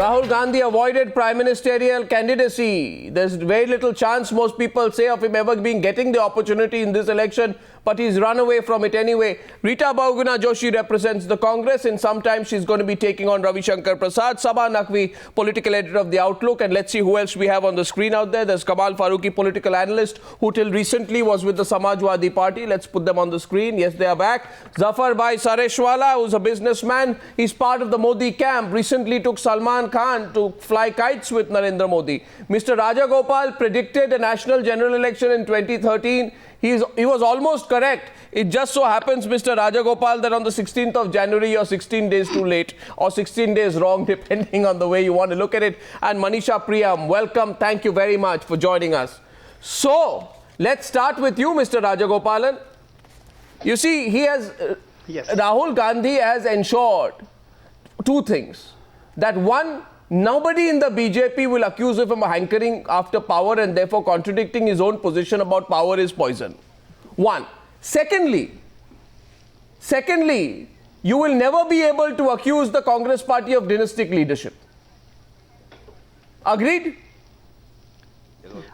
Rahul Gandhi avoided prime ministerial candidacy. There's very little chance, most people say, of him ever getting the opportunity in this election, but he's run away from it anyway. Rita Bahuguna Joshi represents the Congress, and sometime she's going to be taking on Ravi Shankar Prasad. Sabha Naqvi, political editor of The Outlook, and let's see who else we have on the screen out there. There's Kamal Farooqi, political analyst, who till recently was with the Samajwadi Party. Let's put them on the screen. Yes, they are back. Zafar Bhai Sareshwala, who's a businessman. He's part of the Modi camp. Recently took Salman Khan to fly kites with Narendra Modi. Mr. Rajagopal predicted a national general election in 2013. He was almost correct. It just so happens, Mr. Rajagopal, that on the 16th of January, you're 16 days too late or 16 days wrong, depending on the way you want to look at it. And Manisha Priyam, welcome. Thank you very much for joining us. So, let's start with you, Mr. Rajagopalan. You see, Rahul Gandhi has ensured two things. That one, nobody in the BJP will accuse him of hankering after power and therefore contradicting his own position about power is poison. One. Secondly, you will never be able to accuse the Congress party of dynastic leadership. Agreed?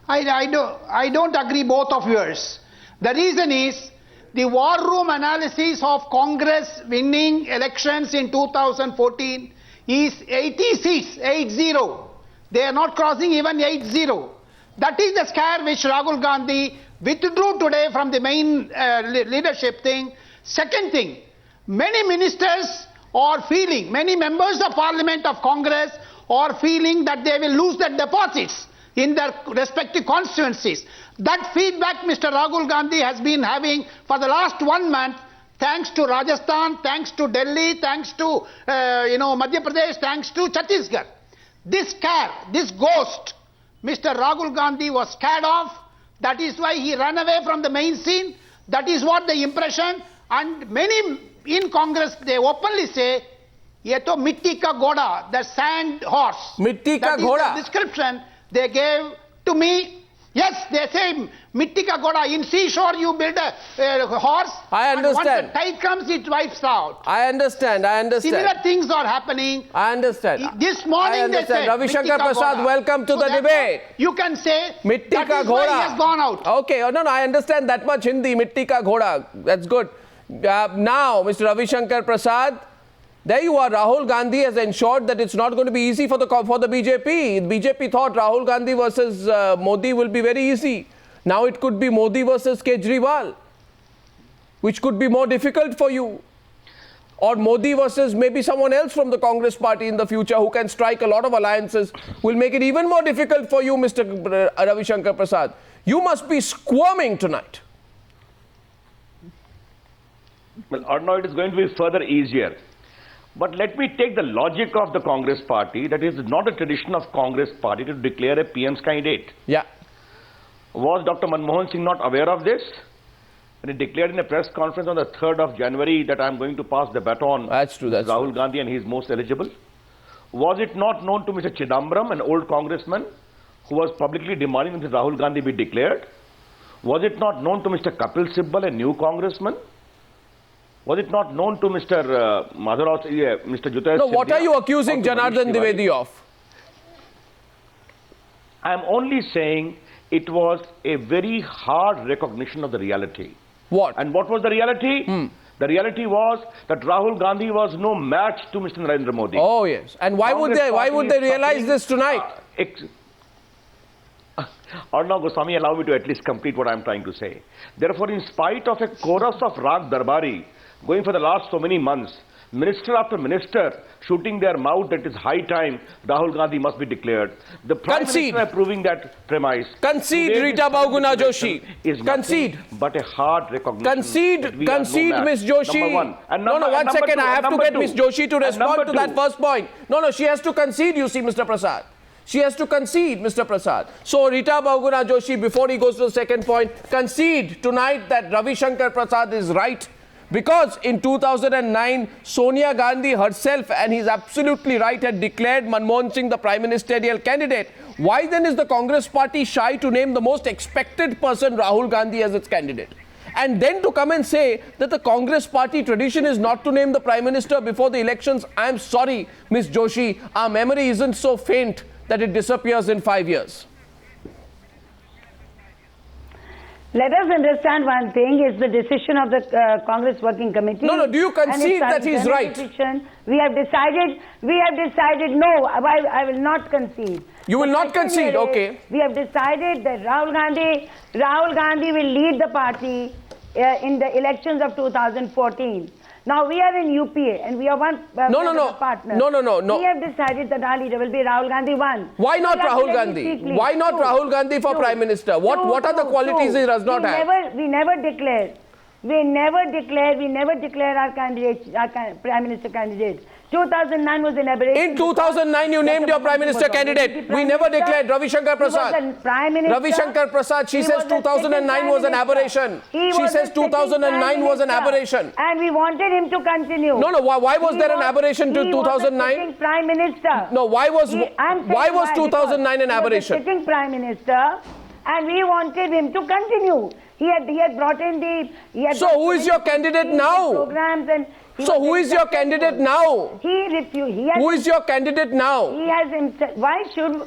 I don't agree both of yours. The reason is the war room analysis of Congress winning elections in 2014 is 80 seats, 80. They are not crossing even 80. That is the scare which Rahul Gandhi withdrew today from the main leadership thing. Second thing, many ministers are feeling, many members of Parliament of Congress are feeling that they will lose their deposits in their respective constituencies. That feedback Mr. Rahul Gandhi has been having for the last 1 month, thanks to Rajasthan, thanks to Delhi, thanks to Madhya Pradesh, thanks to Chhattisgarh. This scare, this ghost, Mr. Rahul Gandhi was scared of. That is why he ran away from the main scene. That is what the impression. And many in Congress, they openly say, "Ye to mitti ka ghoda," the sand horse. Mitti ka ghoda. That is the description they gave to me. Yes, they say, mitti ka ghoda. In seashore, you build a horse. I understand. And once the tide comes, it wipes out. I understand. Similar things are happening. I understand. This morning they said, Ravi Shankar Prasad, welcome to the debate. You can say, Mitti that ka is why ghoda. he has gone out. Okay, no, I understand that much Hindi, mitti ka ghoda. That's good. Now, Mr. Ravi Shankar Prasad, there you are. Rahul Gandhi has ensured that it's not going to be easy for the BJP. The BJP thought Rahul Gandhi versus Modi will be very easy. Now it could be Modi versus Kejriwal, which could be more difficult for you. Or Modi versus maybe someone else from the Congress party in the future who can strike a lot of alliances, will make it even more difficult for you, Mr. Ravi Shankar Prasad. You must be squirming tonight. Well, or no, it is going to be further easier. But let me take the logic of the Congress party. That is not a tradition of Congress party to declare a PM's candidate. Yeah. Was Dr. Manmohan Singh not aware of this? And he declared in a press conference on the 3rd of January that I am going to pass the baton to Rahul Gandhi and he is most eligible. Was it not known to Mr. Chidambaram, an old congressman, who was publicly demanding that Rahul Gandhi be declared? Was it not known to Mr. Kapil Sibal, a new congressman? Was it not known to Mr. Mr. Jyotiraj? No, what are you accusing Janardhan Dwivedi of? I am only saying it was a very hard recognition of the reality. What? And what was the reality? The reality was that Rahul Gandhi was no match to Mr. Narendra Modi. Oh yes. And why would they realize this tonight? Arnav Goswami, allow me to at least complete what I am trying to say. Therefore, in spite of a chorus of Rag Darbari going for the last so many months, minister after minister shooting their mouth that it is high time Rahul Gandhi must be declared. The Prime Minister approving that premise. Concede, Rita Bahuguna Joshi. Concede. But a hard recognition. Concede, Ms. Joshi. Number one. And no, one second. I have to get Ms. Joshi to respond to that first point. No, she has to concede, you see, Mr. Prasad. She has to concede, Mr. Prasad. So, Rita Bahuguna Joshi, before he goes to the second point, concede tonight that Ravi Shankar Prasad is right. Because in 2009, Sonia Gandhi herself, and he's absolutely right, had declared Manmohan Singh the prime ministerial candidate. Why then is the Congress party shy to name the most expected person, Rahul Gandhi, as its candidate? And then to come and say that the Congress party tradition is not to name the Prime Minister before the elections. I'm sorry, Ms. Joshi, our memory isn't so faint that it disappears in 5 years. Let us understand one thing, is the decision of the Congress Working Committee. No, do you concede that he's right? Decision. We have decided, no, I will not concede. You will not concede, okay. We have decided that Rahul Gandhi will lead the party in the elections of 2014. Now we are in UPA and we are one partner. No. We have decided that our leader will be Rahul Gandhi 1. Why not Rahul Gandhi? Why not Rahul Gandhi for Prime Minister? What are the qualities he does not have? We never declare our candidate, our Prime Minister candidate. 2009 was an aberration. In 2009, you named your Prime Minister candidate. We never declared Ravi Shankar Prasad. Ravi Shankar Prasad, she says 2009 was an aberration. She says 2009 was an aberration. And we wanted him to continue. No, why was there an aberration to 2009? Prime Minister. No, why was 2009 an aberration? He was the sitting Prime Minister and we wanted him to continue. He had brought in the... So who is your candidate now? Programs and so who is your candidate now? He refused. Who is your candidate now? He has himself. Why should...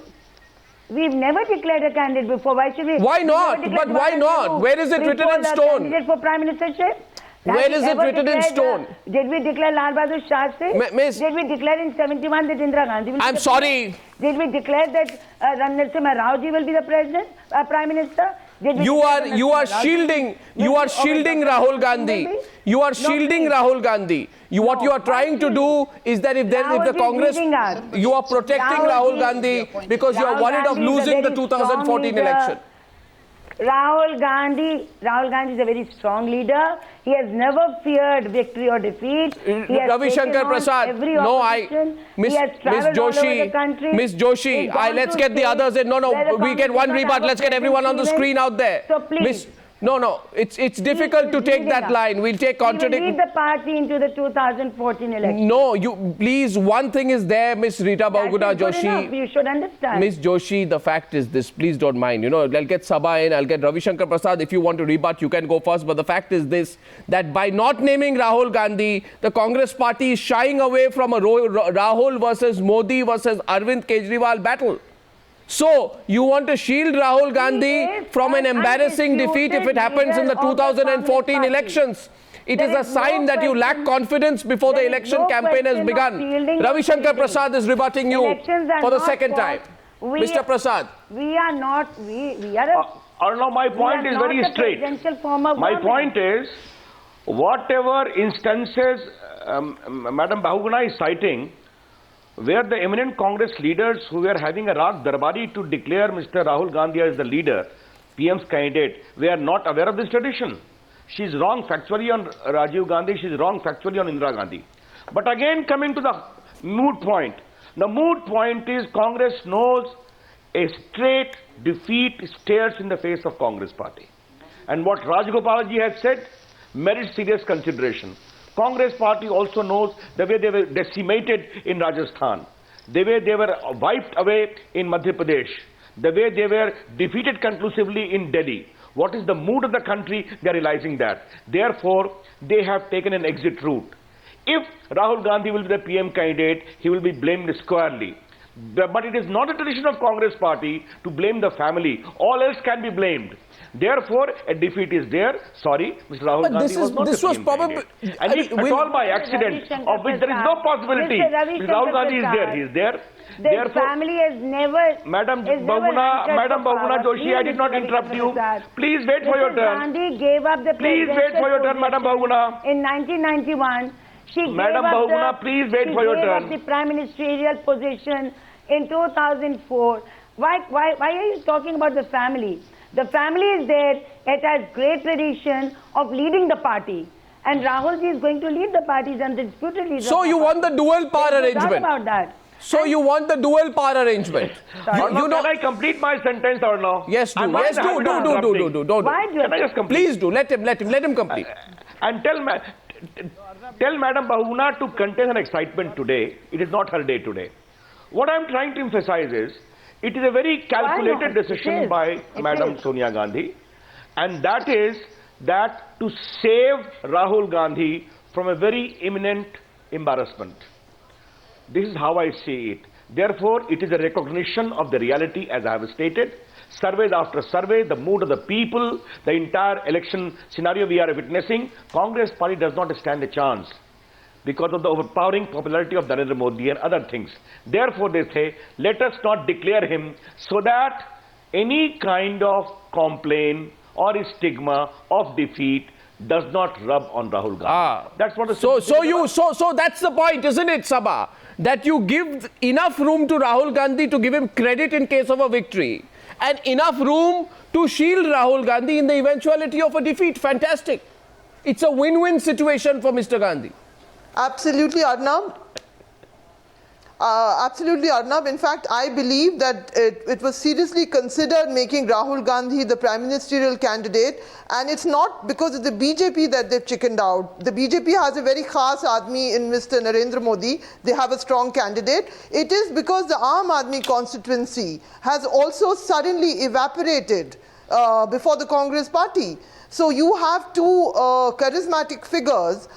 We've never declared a candidate before. Why should we? Why not? But why not? Where is it written in stone? Candidate for Prime Ministership? Where is it written in stone? Did we declare Lal Bahadur Shastri? Miss, did we declare in 71 that Indira Gandhi will be I'm sorry. Did we declare that Ram Narasimha Rao ji will be the president, Prime Minister? You are shielding Rahul Gandhi. You are shielding Rahul Gandhi. What you are trying to do is that if the Congress, you are protecting Rahul Gandhi because you are worried of losing the 2014 election. Rahul Gandhi is a very strong leader. He has never feared victory or defeat. Ravi Shankar Prasad, Miss Joshi, let's get the others in. No, we get one rebut. Let's get everyone on the screen out there. So please. No, it's difficult to take that line. We'll take contradiction. Lead the party into the 2014 election. No, please, one thing is there, Miss Rita Bahuguna Joshi. You should understand. Miss Joshi, the fact is this, please don't mind. I'll get Sabha in, I'll get Ravi Shankar Prasad. If you want to rebut, you can go first. But the fact is this, that by not naming Rahul Gandhi, the Congress party is shying away from a Rahul versus Modi versus Arvind Kejriwal battle. So, you want to shield Rahul Gandhi from an embarrassing defeat if it happens in the 2014 elections. It is a sign that you lack confidence before the election campaign has begun. Ravi Shankar Prasad is rebutting you for the second time. Mr. Prasad. We are not, we are Arnav, my point is very straight. My point is, whatever instances Madam Bahuguna is citing, where the eminent Congress leaders who were having a Raag Darbari to declare Mr. Rahul Gandhi as the leader, PM's candidate, we are not aware of this tradition. She is wrong factually on Rajiv Gandhi, she is wrong factually on Indira Gandhi. But again, coming to the moot point. The moot point is Congress knows a straight defeat stares in the face of Congress party. And what Rajagopalji has said merits serious consideration. Congress party also knows the way they were decimated in Rajasthan, the way they were wiped away in Madhya Pradesh, the way they were defeated conclusively in Delhi. What is the mood of the country? They are realizing that. Therefore, they have taken an exit route. If Rahul Gandhi will be the PM candidate, he will be blamed squarely. But it is not a tradition of Congress party to blame the family. All else can be blamed. Therefore, a defeat is there. Sorry, Mr. Rahul Gandhi was not the PM candidate. And if at all by accident, of which there is no possibility, Mr. Rahul Gandhi is there. He is there. Their family has never... Madam Bahuguna Joshi, I did not interrupt you. Please wait for your turn. Gandhi gave up the Please wait for your turn, Madam Bahuguna. In 1991, she Madam Bahuguna, please wait for your turn. She gave up the prime ministerial position in 2004. Why are you talking about the family? The family is there. It has great tradition of leading the party. And Rahul ji is going to lead the party and undisputed leader. So you want the dual power arrangement? About that. So you want the dual power arrangement? Can I complete my sentence or no? Yes, do. Yes, do. Why do? Can I just complete? Please do. Let him complete. And tell Madam Bahuguna to contain her excitement today. It is not her day today. What I am trying to emphasize is, it is a very calculated decision by Madam Sonia Gandhi, and that is that to save Rahul Gandhi from a very imminent embarrassment. This is how I see it. Therefore, it is a recognition of the reality, as I have stated. Surveys after survey, the mood of the people, the entire election scenario we are witnessing, Congress party does not stand a chance because of the overpowering popularity of Narendra Modi and other things. Therefore, they say, let us not declare him so that any kind of complaint or stigma of defeat does not rub on Rahul Gandhi. That's what. So that's the point, isn't it, Sabha? That you give enough room to Rahul Gandhi to give him credit in case of a victory, and enough room to shield Rahul Gandhi in the eventuality of a defeat. Fantastic. It's a win-win situation for Mr. Gandhi. Absolutely, Arnab. Absolutely, Arnab. In fact, I believe that it was seriously considered making Rahul Gandhi the prime ministerial candidate, and it's not because of the BJP that they've chickened out. The BJP has a very khas aadmi in Mr. Narendra Modi. They have a strong candidate. It is because the Aam Aadmi constituency has also suddenly evaporated before the Congress party. So you have two charismatic figures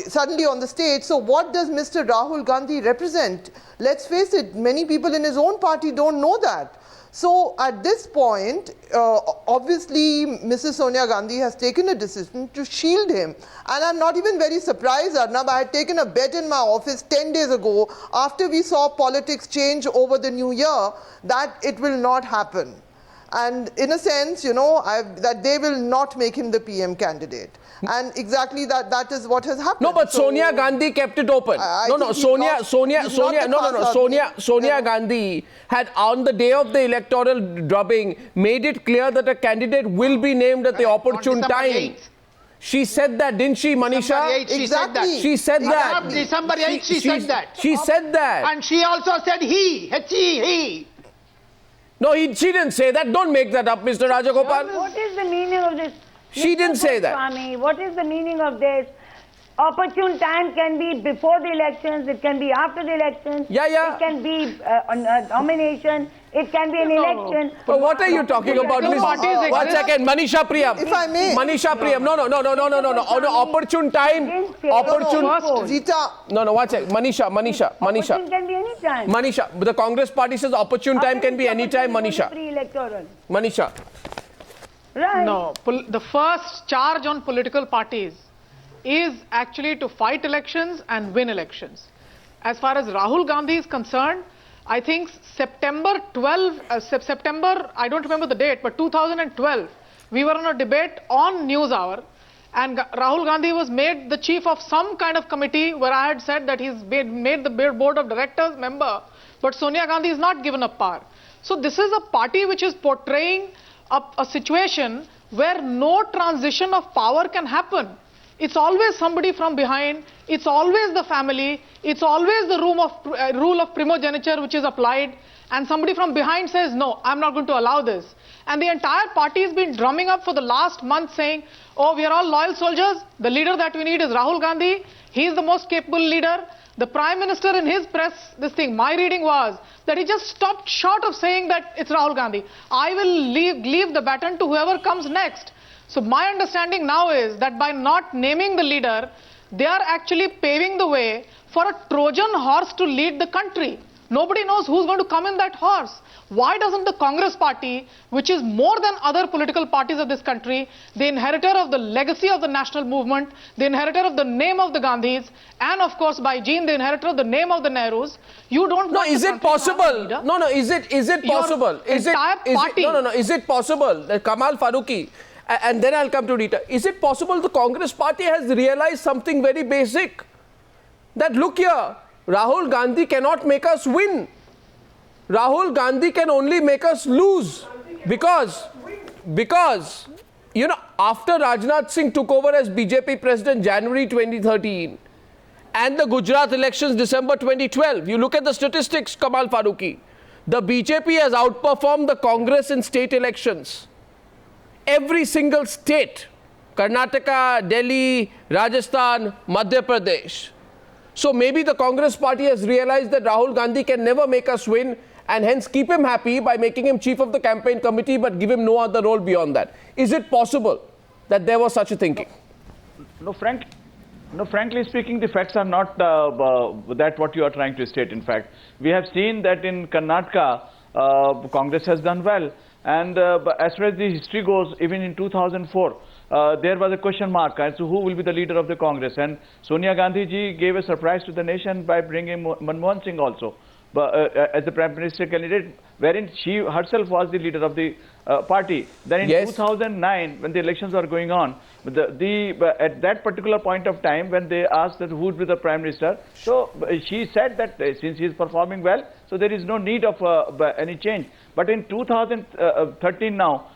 suddenly on the stage. So what does Mr. Rahul Gandhi represent? Let's face it, many people in his own party don't know that. So at this point, obviously Mrs. Sonia Gandhi has taken a decision to shield him. And I'm not even very surprised, Arnab. I had taken a bet in my office 10 days ago after we saw politics change over the new year that it will not happen. And in a sense, you know, that they will not make him the PM candidate. And exactly that is what has happened. No, but so, Sonia Gandhi kept it open. Sonia Gandhi had, on the day of the electoral drubbing, made it clear that a candidate will be named at the opportune time. 8th. She said that, didn't she, Manisha? Exactly. She said that. December 8th, she said that. She said that. And she also said he. No, she didn't say that. Don't make that up, Mr. Rajagopal. What is the meaning of this? She didn't say that. Swami, what is the meaning of this? Opportune time can be before the elections, it can be after the elections, Yeah. it can be a nomination, it can be an election. But what are you talking about, Miss? 1 second, Manisha Priyam. If I may. Manisha Priyam. No. On opportune time. Opportune. Rita. No, 1 second. Manisha. Opportune can be any time. Manisha, the Congress party says opportune time can be any time, Manisha. Pre-electoral. Manisha. Right. No, the first charge on political parties is actually to fight elections and win elections. As far as Rahul Gandhi is concerned, I think September, I don't remember the date, but 2012, we were on a debate on NewsHour, and Rahul Gandhi was made the chief of some kind of committee where I had said that he's made the board of directors member, but Sonia Gandhi is not given up power. So this is a party which is portraying a situation where no transition of power can happen. It's always somebody from behind, it's always the family, it's always the rule of primogeniture which is applied, and somebody from behind says, no, I'm not going to allow this. And the entire party has been drumming up for the last month saying, oh, we are all loyal soldiers, the leader that we need is Rahul Gandhi, he is the most capable leader. The Prime Minister in his press, my reading was that he just stopped short of saying that it's Rahul Gandhi. I will leave the baton to whoever comes next. So my understanding now is that by not naming the leader, they are actually paving the way for a Trojan horse to lead the country. Nobody knows who's going to come in that horse. Why doesn't the Congress party, which is more than other political parties of this country, the inheritor of the legacy of the national movement, the inheritor of the name of the Gandhis, and of course by gene the inheritor of the name of the Nehrus, you don't know. No, is it possible? No, is it possible? Is it possible that Kamal Farooqui, and then I'll come to Rita, is it possible the Congress party has realized something very basic? That look here, Rahul Gandhi cannot make us win. Rahul Gandhi can only make us lose. Because, you know, after Rajnath Singh took over as BJP president January 2013 and the Gujarat elections December 2012, you look at the statistics, Kamal Farooqui, the BJP has outperformed the Congress in state elections. Every single state, Karnataka, Delhi, Rajasthan, Madhya Pradesh. So maybe the Congress party has realized that Rahul Gandhi can never make us win and hence keep him happy by making him chief of the campaign committee but give him no other role beyond that. Is it possible? that there was such a thinking? No, frankly speaking, the facts are not that what you are trying to state. In fact, we have seen that in Karnataka, Congress has done well. And as far as the history goes, even in 2004, there was a question mark as to who will be the leader of the Congress. And Sonia Gandhi ji gave a surprise to the nation by bringing Manmohan Singh also as the Prime Minister candidate, wherein she herself was the leader of the party. Then in 2009, when the elections were going on, at that particular point of time, when they asked that who would be the Prime Minister, so she said that since he is performing well, so there is no need of any change. But in 2013 now,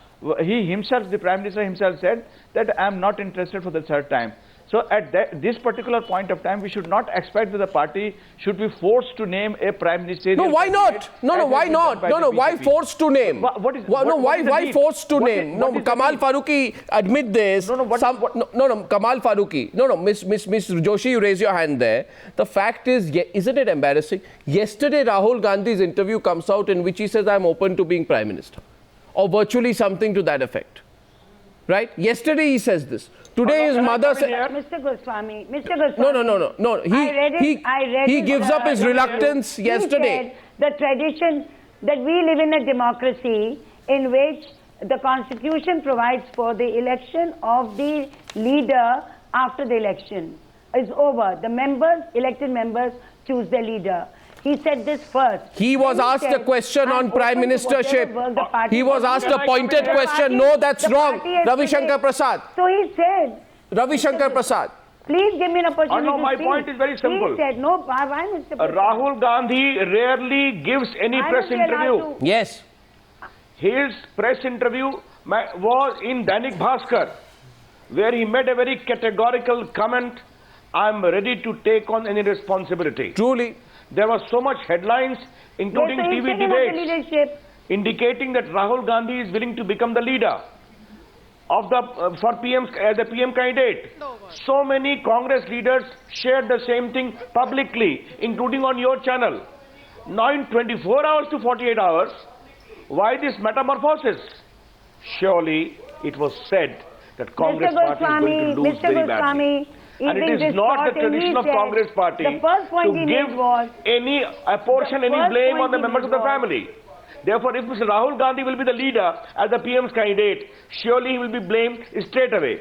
he himself, the Prime Minister himself said that I am not interested for the third time. So at this particular point of time, we should not expect that the party should be forced to name a Prime Minister. No, why not? No, why not? No, why forced to name? Why forced to name? No, Kamal Farooqi admit this. No, Kamal Farooqi. No, Miss Joshi, you raise your hand there. The fact is, isn't it embarrassing? Yesterday, Rahul Gandhi's interview comes out in which he says, I'm open to being Prime Minister. Or virtually something to that effect. Right? Yesterday he says this. Today his mother said... Mr. Goswami. No. He gives up his reluctance yesterday. He said the tradition that we live in a democracy in which the constitution provides for the election of the leader after the election is over. The members, elected members, choose their leader. He said this first. He was asked a question on prime ministership. He was asked a pointed question. No, that's wrong. Ravi Shankar Prasad. So he said. Ravi Shankar Prasad. Please give me an opportunity no, to my speak. point is very simple. He said, no, why Mr. Prasad? Rahul Gandhi rarely gives any press interview. Yes. His press interview was in Dainik Bhaskar, where he made a very categorical comment, I am ready to take on any responsibility. Truly. There was so much headlines, including TV debates, indicating that Rahul Gandhi is willing to become the leader of for PM as a PM candidate. So many Congress leaders shared the same thing publicly, including on your channel. Now in 24 hours to 48 hours, why this metamorphosis? Surely it was said that Congress party is going to lose very badly. And it is not the tradition of Congress party to give any apportion, any blame on the members of the family. Therefore, if Mr. Rahul Gandhi will be the leader as the PM's candidate, surely he will be blamed straight away.